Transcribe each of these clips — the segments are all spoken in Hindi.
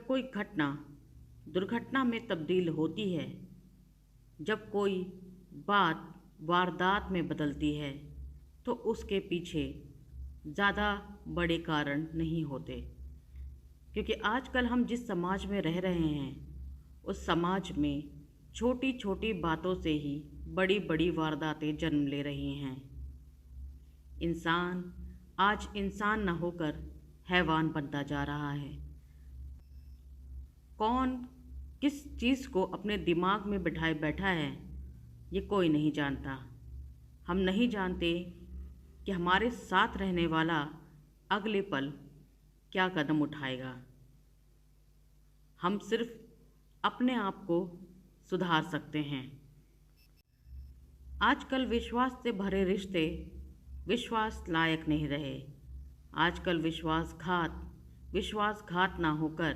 जब कोई घटना दुर्घटना में तब्दील होती है, जब कोई बात वारदात में बदलती है, तो उसके पीछे ज़्यादा बड़े कारण नहीं होते। क्योंकि आजकल हम जिस समाज में रह रहे हैं, उस समाज में छोटी छोटी बातों से ही बड़ी बड़ी वारदातें जन्म ले रही हैं। इंसान आज इंसान न होकर हैवान बनता जा रहा है। कौन किस चीज़ को अपने दिमाग में बिठाए बैठा है, ये कोई नहीं जानता। हम नहीं जानते कि हमारे साथ रहने वाला अगले पल क्या कदम उठाएगा। हम सिर्फ अपने आप को सुधार सकते हैं। आजकल विश्वास से भरे रिश्ते विश्वास लायक नहीं रहे। आजकल विश्वासघात ना होकर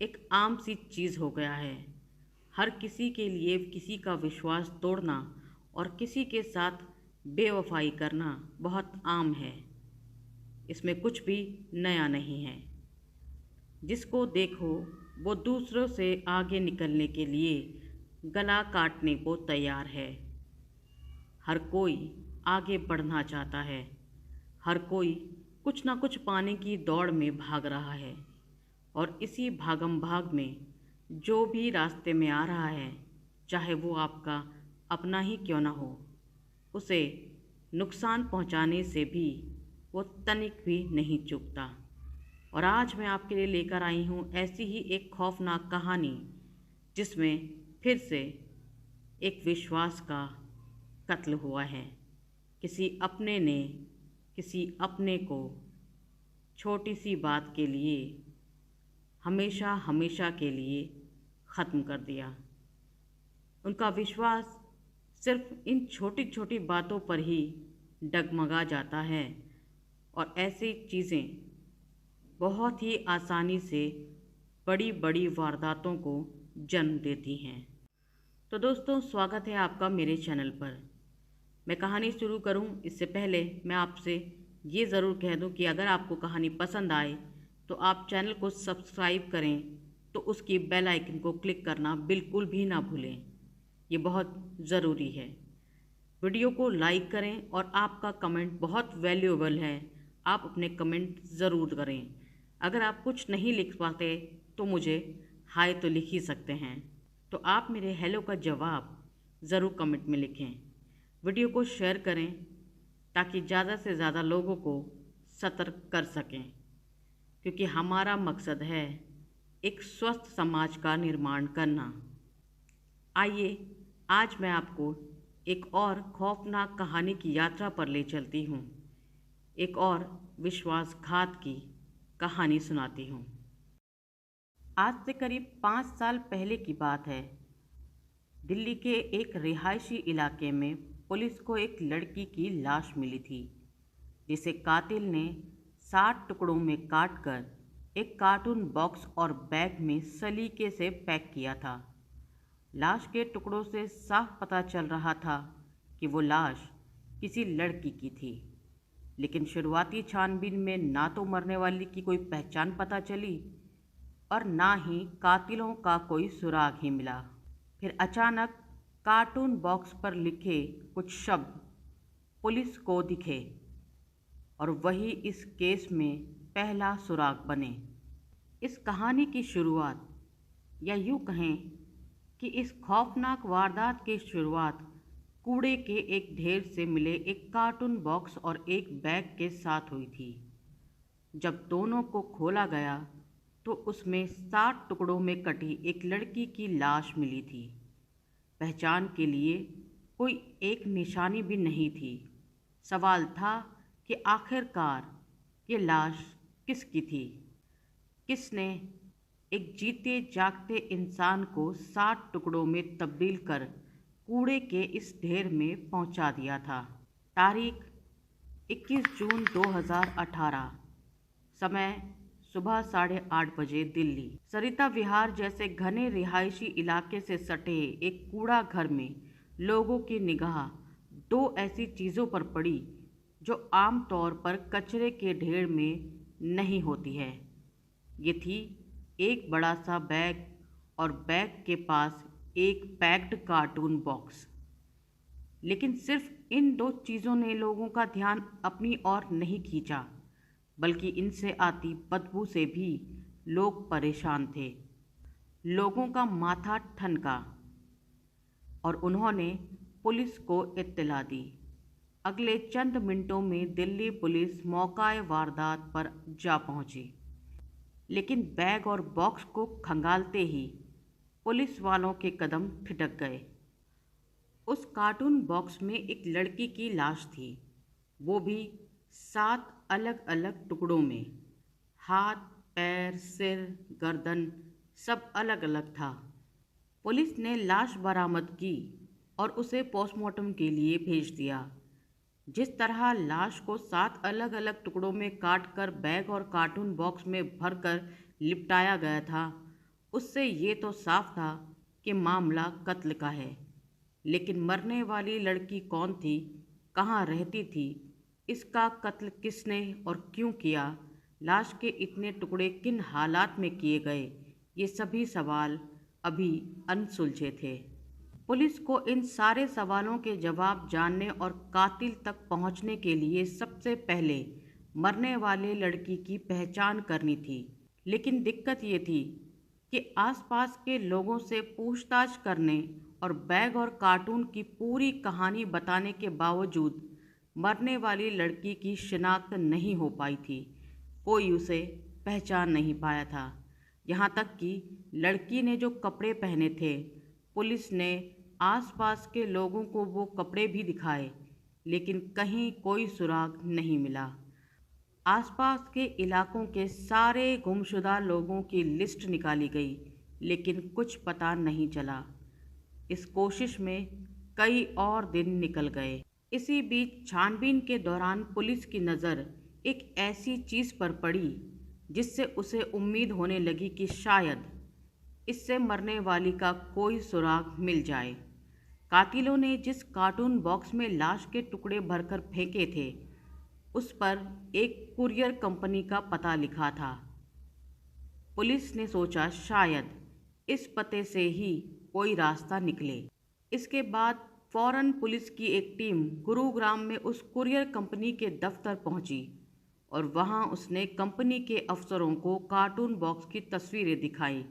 एक आम सी चीज़ हो गया है। हर किसी के लिए किसी का विश्वास तोड़ना और किसी के साथ बेवफाई करना बहुत आम है। इसमें कुछ भी नया नहीं है। जिसको देखो वो दूसरों से आगे निकलने के लिए गला काटने को तैयार है। हर कोई आगे बढ़ना चाहता है। हर कोई कुछ ना कुछ पाने की दौड़ में भाग रहा है और इसी भागम भाग में जो भी रास्ते में आ रहा है, चाहे वो आपका अपना ही क्यों ना हो, उसे नुकसान पहुंचाने से भी वो तनिक भी नहीं चूकता। और आज मैं आपके लिए लेकर आई हूँ ऐसी ही एक खौफनाक कहानी, जिसमें फिर से एक विश्वास का कत्ल हुआ है। किसी अपने ने किसी अपने को छोटी सी बात के लिए हमेशा हमेशा के लिए ख़त्म कर दिया। उनका विश्वास सिर्फ इन छोटी छोटी बातों पर ही डगमगा जाता है और ऐसी चीज़ें बहुत ही आसानी से बड़ी बड़ी वारदातों को जन्म देती हैं। तो दोस्तों, स्वागत है आपका मेरे चैनल पर। मैं कहानी शुरू करूं इससे पहले मैं आपसे ये ज़रूर कह दूं कि अगर आपको कहानी पसंद आए तो आप चैनल को सब्सक्राइब करें, तो उसकी बेल आइकन को क्लिक करना बिल्कुल भी ना भूलें। ये बहुत ज़रूरी है। वीडियो को लाइक करें और आपका कमेंट बहुत वैल्यूएबल है। आप अपने कमेंट ज़रूर करें। अगर आप कुछ नहीं लिख पाते तो मुझे हाय तो लिख ही सकते हैं। तो आप मेरे हेलो का जवाब ज़रूर कमेंट में लिखें। वीडियो को शेयर करें ताकि ज़्यादा से ज़्यादा लोगों को सतर्क कर सकें, क्योंकि हमारा मकसद है एक स्वस्थ समाज का निर्माण करना। आइए आज मैं आपको एक और खौफनाक कहानी की यात्रा पर ले चलती हूँ। एक और विश्वासघात की कहानी सुनाती हूँ। आज से करीब 5 साल पहले की बात है। दिल्ली के एक रिहायशी इलाके में पुलिस को एक लड़की की लाश मिली थी, जिसे कातिल ने 60 टुकड़ों में काटकर एक कार्टून बॉक्स और बैग में सलीके से पैक किया था। लाश के टुकड़ों से साफ पता चल रहा था कि वो लाश किसी लड़की की थी, लेकिन शुरुआती छानबीन में ना तो मरने वाली की कोई पहचान पता चली और ना ही कातिलों का कोई सुराग ही मिला। फिर अचानक कार्टून बॉक्स पर लिखे कुछ शब्द पुलिस को दिखे और वही इस केस में पहला सुराग बने। इस कहानी की शुरुआत, या यूँ कहें कि इस खौफनाक वारदात की शुरुआत कूड़े के एक ढेर से मिले एक कार्टून बॉक्स और एक बैग के साथ हुई थी। जब दोनों को खोला गया तो उसमें 60 टुकड़ों में कटी एक लड़की की लाश मिली थी। पहचान के लिए कोई एक निशानी भी नहीं थी। सवाल था कि आखिरकार ये लाश किसकी थी? किसने एक जीते जागते इंसान को 60 टुकड़ों में तब्दील कर कूड़े के इस ढेर में पहुंचा दिया था? तारीख 21 जून 2018, समय सुबह 8:30 बजे, दिल्ली। सरिता विहार जैसे घने रिहायशी इलाके से सटे एक कूड़ा घर में लोगों की निगाह दो ऐसी चीज़ों पर पड़ी जो आम तौर पर कचरे के ढेर में नहीं होती है। ये थी एक बड़ा सा बैग और बैग के पास एक पैक्ड कार्टून बॉक्स। लेकिन सिर्फ इन दो चीज़ों ने लोगों का ध्यान अपनी ओर नहीं खींचा, बल्कि इनसे आती बदबू से भी लोग परेशान थे। लोगों का माथा ठनका और उन्होंने पुलिस को इत्तला दी। अगले चंद मिनटों में दिल्ली पुलिस मौका वारदात पर जा पहुंची, लेकिन बैग और बॉक्स को खंगालते ही पुलिस वालों के कदम ठिठक गए। उस कार्टून बॉक्स में एक लड़की की लाश थी, वो भी 7 अलग अलग टुकड़ों में। हाथ, पैर, सिर, गर्दन सब अलग अलग था। पुलिस ने लाश बरामद की और उसे पोस्टमार्टम के लिए भेज दिया। जिस तरह लाश को 7 अलग अलग टुकड़ों में काट कर बैग और कार्टून बॉक्स में भरकर लिपटाया गया था, उससे ये तो साफ था कि मामला कत्ल का है। लेकिन मरने वाली लड़की कौन थी, कहाँ रहती थी, इसका कत्ल किसने और क्यों किया, लाश के इतने टुकड़े किन हालात में किए गए, ये सभी सवाल अभी अनसुलझे थे। पुलिस को इन सारे सवालों के जवाब जानने और कातिल तक पहुंचने के लिए सबसे पहले मरने वाले लड़की की पहचान करनी थी। लेकिन दिक्कत ये थी कि आसपास के लोगों से पूछताछ करने और बैग और कार्टून की पूरी कहानी बताने के बावजूद मरने वाली लड़की की शिनाख्त नहीं हो पाई थी। कोई उसे पहचान नहीं पाया था। यहाँ तक कि लड़की ने जो कपड़े पहने थे, पुलिस ने आसपास के लोगों को वो कपड़े भी दिखाए, लेकिन कहीं कोई सुराग नहीं मिला। आसपास के इलाकों के सारे गुमशुदा लोगों की लिस्ट निकाली गई, लेकिन कुछ पता नहीं चला। इस कोशिश में कई और दिन निकल गए। इसी बीच छानबीन के दौरान पुलिस की नज़र एक ऐसी चीज़ पर पड़ी जिससे उसे उम्मीद होने लगी कि शायद इससे मरने वाली का कोई सुराग मिल जाए। कातिलों ने जिस कार्टून बॉक्स में लाश के टुकड़े भरकर फेंके थे, उस पर एक कुरियर कंपनी का पता लिखा था। पुलिस ने सोचा शायद इस पते से ही कोई रास्ता निकले। इसके बाद फौरन पुलिस की एक टीम गुरुग्राम में उस कुरियर कंपनी के दफ्तर पहुंची और वहां उसने कंपनी के अफसरों को कार्टून बॉक्स की तस्वीरें दिखाई।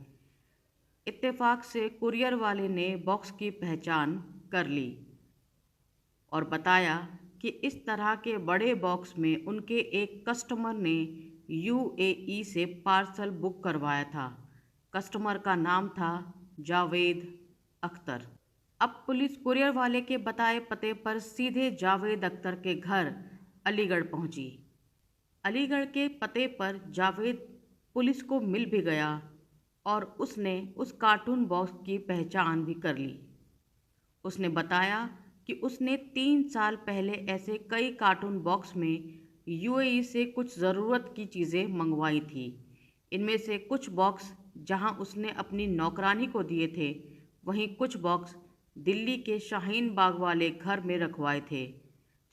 इत्तेफाक से कुरियर वाले ने बॉक्स की पहचान कर ली और बताया कि इस तरह के बड़े बॉक्स में उनके एक कस्टमर ने यूएई से पार्सल बुक करवाया था। कस्टमर का नाम था जावेद अख्तर। अब पुलिस कुरियर वाले के बताए पते पर सीधे जावेद अख्तर के घर अलीगढ़ पहुंची। अलीगढ़ के पते पर जावेद पुलिस को मिल भी गया और उसने उस कार्टून बॉक्स की पहचान भी कर ली। उसने बताया कि उसने 3 साल पहले ऐसे कई कार्टून बॉक्स में यूएई से कुछ ज़रूरत की चीज़ें मंगवाई थी। इनमें से कुछ बॉक्स जहां उसने अपनी नौकरानी को दिए थे, वहीं कुछ बॉक्स दिल्ली के शाहीन बाग वाले घर में रखवाए थे।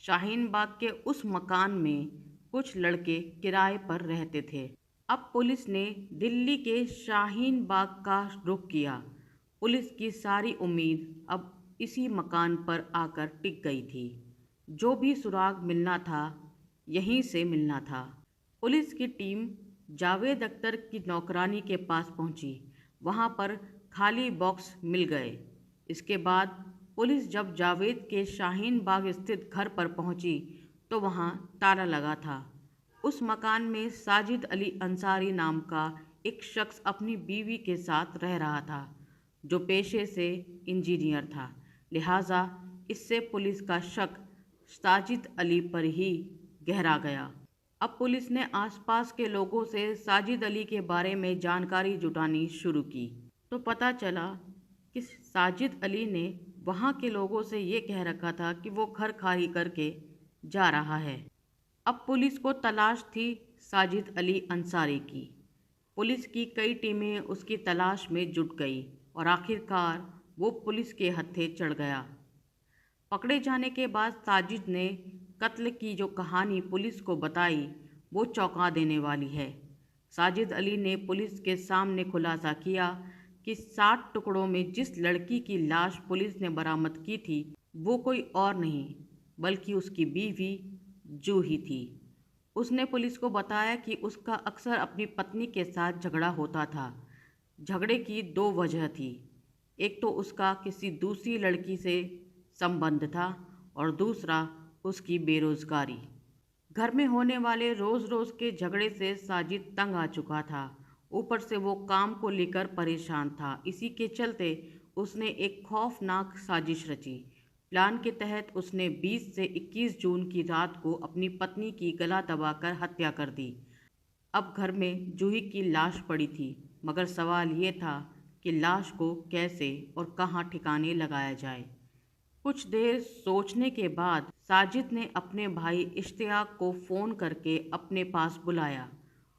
शाहीन बाग के उस मकान में कुछ लड़के किराए पर रहते थे। अब पुलिस ने दिल्ली के शाहीन बाग का रुख किया। पुलिस की सारी उम्मीद अब इसी मकान पर आकर टिक गई थी। जो भी सुराग मिलना था, यहीं से मिलना था। पुलिस की टीम जावेद अख्तर की नौकरानी के पास पहुंची। वहां पर खाली बॉक्स मिल गए। इसके बाद पुलिस जब जावेद के शाहीन बाग स्थित घर पर पहुंची तो वहां ताला लगा था। उस मकान में साजिद अली अंसारी नाम का एक शख्स अपनी बीवी के साथ रह रहा था, जो पेशे से इंजीनियर था। लिहाजा इससे पुलिस का शक साजिद अली पर ही गहरा गया। अब पुलिस ने आसपास के लोगों से साजिद अली के बारे में जानकारी जुटानी शुरू की तो पता चला कि साजिद अली ने वहाँ के लोगों से ये कह रखा था कि वो घर खाली करके जा रहा है। अब पुलिस को तलाश थी साजिद अली अंसारी की। पुलिस की कई टीमें उसकी तलाश में जुट गई और आखिरकार वो पुलिस के हत्थे चढ़ गया। पकड़े जाने के बाद साजिद ने कत्ल की जो कहानी पुलिस को बताई, वो चौंका देने वाली है। साजिद अली ने पुलिस के सामने खुलासा किया कि 60 टुकड़ों में जिस लड़की की लाश पुलिस ने बरामद की थी वो कोई और नहीं बल्कि उसकी बीवी जूही थी। उसने पुलिस को बताया कि उसका अक्सर अपनी पत्नी के साथ झगड़ा होता था। झगड़े की दो वजह थी, एक तो उसका किसी दूसरी लड़की से संबंध था और दूसरा उसकी बेरोजगारी। घर में होने वाले रोज रोज के झगड़े से साजिद तंग आ चुका था। ऊपर से वो काम को लेकर परेशान था। इसी के चलते उसने एक खौफनाक साजिश रची। प्लान के तहत उसने 20 से 21 जून की रात को अपनी पत्नी की गला दबाकर हत्या कर दी। अब घर में जूही की लाश पड़ी थी, मगर सवाल ये था कि लाश को कैसे और कहाँ ठिकाने लगाया जाए। कुछ देर सोचने के बाद साजिद ने अपने भाई इश्तियाक को फ़ोन करके अपने पास बुलाया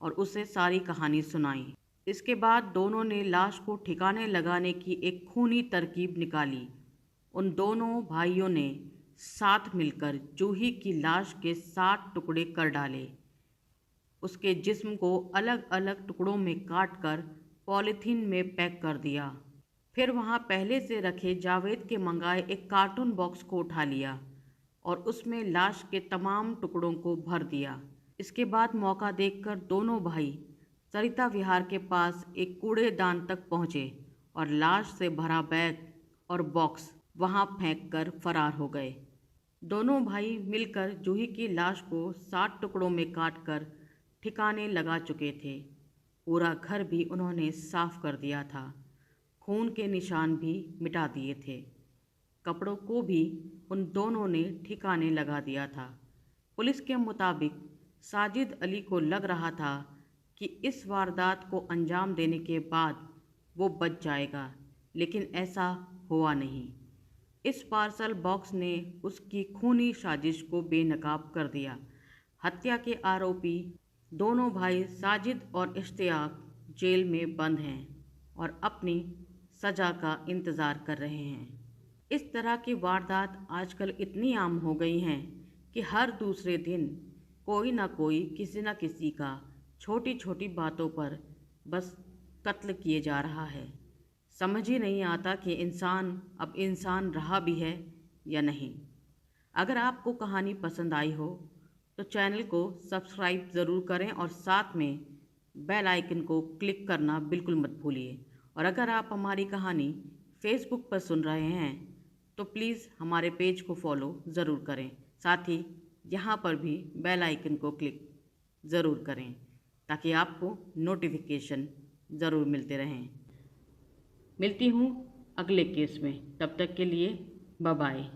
और उसे सारी कहानी सुनाई। इसके बाद दोनों ने लाश को ठिकाने लगाने की एक खूनी तरकीब निकाली। उन दोनों भाइयों ने साथ मिलकर जूही की लाश के 60 टुकड़े कर डाले। उसके जिस्म को अलग अलग टुकड़ों में काटकर पॉलीथीन में पैक कर दिया। फिर वहाँ पहले से रखे जावेद के मंगाए एक कार्टून बॉक्स को उठा लिया और उसमें लाश के तमाम टुकड़ों को भर दिया। इसके बाद मौका देखकर दोनों भाई सरिता विहार के पास एक कूड़ेदान तक पहुँचे और लाश से भरा बैग और बॉक्स वहाँ फेंककर फरार हो गए। दोनों भाई मिलकर जूही की लाश को 60 टुकड़ों में काटकर ठिकाने लगा चुके थे। पूरा घर भी उन्होंने साफ कर दिया था। खून के निशान भी मिटा दिए थे। कपड़ों को भी उन दोनों ने ठिकाने लगा दिया था। पुलिस के मुताबिक साजिद अली को लग रहा था कि इस वारदात को अंजाम देने के बाद वो बच जाएगा, लेकिन ऐसा हुआ नहीं। इस पार्सल बॉक्स ने उसकी खूनी साजिश को बेनकाब कर दिया। हत्या के आरोपी दोनों भाई साजिद और इश्तियाक जेल में बंद हैं और अपनी सज़ा का इंतज़ार कर रहे हैं। इस तरह की वारदात आजकल इतनी आम हो गई हैं कि हर दूसरे दिन कोई ना कोई किसी न किसी का छोटी छोटी बातों पर बस कत्ल किए जा रहा है। समझ ही नहीं आता कि इंसान अब इंसान रहा भी है या नहीं। अगर आपको कहानी पसंद आई हो तो चैनल को सब्सक्राइब ज़रूर करें और साथ में बेल आइकन को क्लिक करना बिल्कुल मत भूलिए। और अगर आप हमारी कहानी फेसबुक पर सुन रहे हैं तो प्लीज़ हमारे पेज को फॉलो ज़रूर करें। साथ ही यहाँ पर भी बेल आइकन को क्लिक ज़रूर करें ताकि आपको नोटिफिकेशन ज़रूर मिलते रहें। मिलती हूँ अगले केस में, तब तक के लिए बाय बाय।